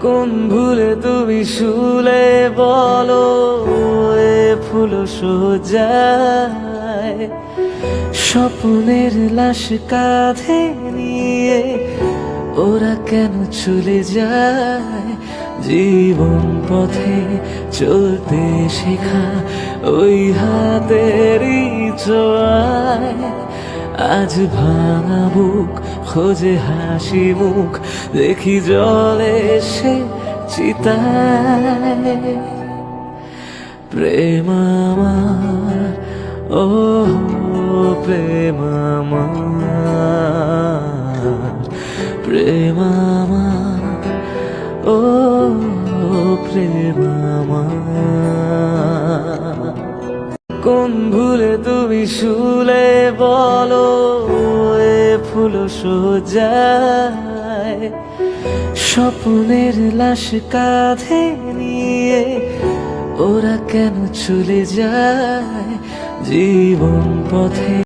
কোন ভুলে তুমি শুলে বলো এ ফুল সোজায় স্বপ্নের লাশ কাঁধে নিয়ে ওরা কেন চলে যায় জীবন পথে চলতে শেখা ওই হাতেরই ছোঁয়ায় আজ ভাঙা বুক খোঁজে হাসি মুখ দেখি জলে সে চিতায় প্রেম আমার ও প্রেম আমার প্রেম আমার ও প্রেম আমার কোন ভুলে তুমি শুলে বলো এ ফুল সোজায় স্বপ্নের লাশ কাঁধে নিয়ে ওরা কেন চলে যায় জীবন পথে।